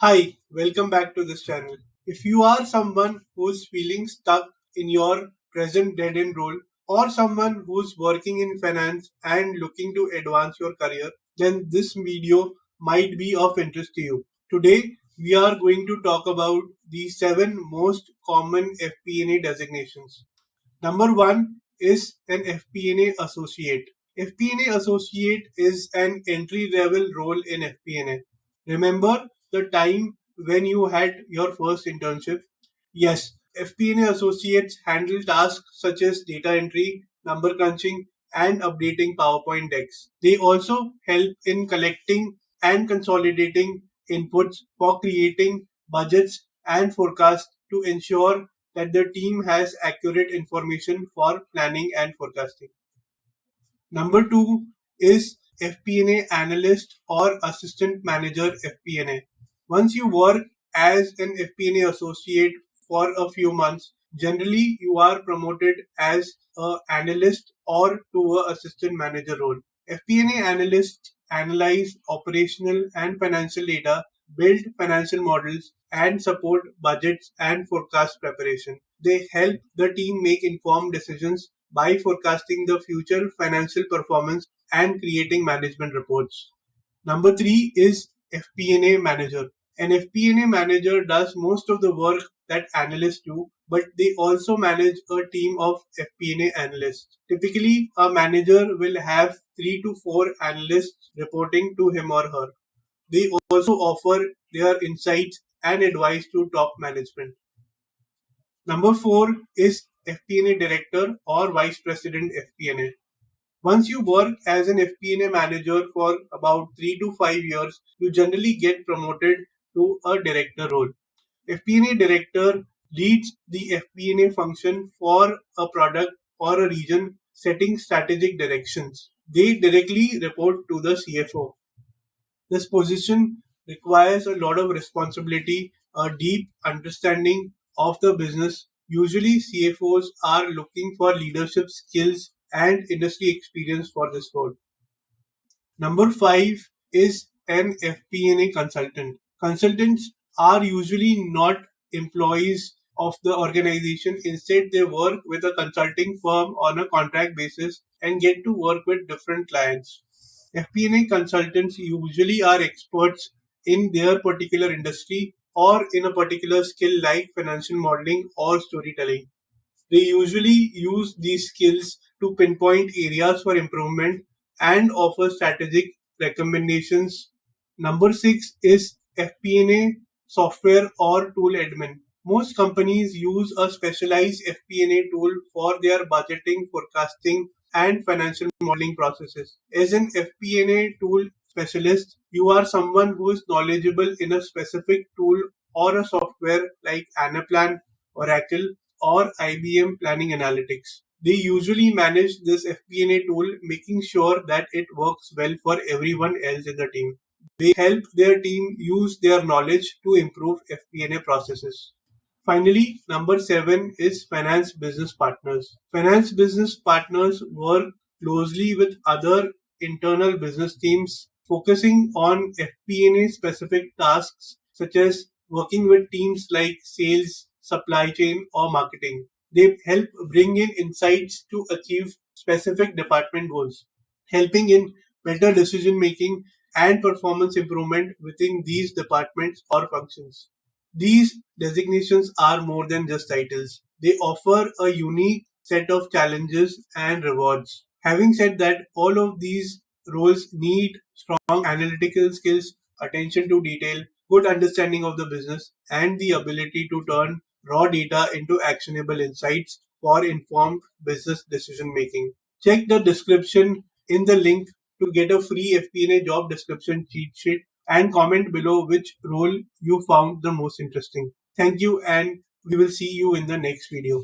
Hi, welcome back to this channel. If you are someone who's feeling stuck in your present dead end role, or someone who's working in finance and looking to advance your career, then this video might be of interest to you. Today, we are going to talk about the 7 most common FP&A designations. Number one is an FP&A Associate. FP&A Associate is an entry level role in FP&A. Remember the time when you had your first internship? Yes, FP&A Associates handle tasks such as data entry, number crunching, and updating PowerPoint decks. They also help in collecting and consolidating inputs for creating budgets and forecasts to ensure that the team has accurate information for planning and forecasting. Number two is FP&A Analyst or Assistant Manager FP&A. Once you work as an FP&A Associate for a few months, generally you are promoted as an analyst or to a assistant manager role. FP&A analysts analyze operational and financial data, build financial models, and support budgets and forecast preparation. They help the team make informed decisions by forecasting the future financial performance and creating management reports. Number three is FP&A Manager. An FP&A manager does most of the work that analysts do, but they also manage a team of FP&A analysts. Typically, a manager will have 3 to 4 analysts reporting to him or her. They also offer their insights and advice to top management. Number four is FP&A Director or Vice President FP&A. Once you work as an FP&A manager for about 3 to 5 years, you generally get promoted to a director role. FP&A director leads the FP&A function for a product or a region, setting strategic directions. They directly report to the CFO. This position requires a lot of responsibility, a deep understanding of the business. Usually, CFOs are looking for leadership skills and industry experience for this role. Number five is an FP&A consultant. Consultants are usually not employees of the organization. Instead, they work with a consulting firm on a contract basis and get to work with different clients. FP&A consultants usually are experts in their particular industry or in a particular skill like financial modeling or storytelling. They usually use these skills to pinpoint areas for improvement and offer strategic recommendations. Number six is FP&A software or tool admin. Most companies use a specialized FP&A tool for their budgeting, forecasting, and financial modeling processes. As an FP&A tool specialist, you are someone who is knowledgeable in a specific tool or a software like Anaplan, Oracle, or IBM Planning Analytics. They usually manage this FP&A tool, making sure that it works well for everyone else in the team. They help their team use their knowledge to improve FP&A processes. Finally, number seven is finance business partners. Finance business partners work closely with other internal business teams, focusing on FP&A specific tasks such as working with teams like sales, supply chain, or marketing. They help bring in insights to achieve specific department goals, helping in better decision making and performance improvement within these departments or functions. These designations are more than just titles. They offer a unique set of challenges and rewards. Having said that, all of these roles need strong analytical skills, attention to detail, good understanding of the business, and the ability to turn raw data into actionable insights for informed business decision making. Check the description in the link to get a free FP&A job description cheat sheet and comment below which role you found the most interesting. Thank you, and we will see you in the next video.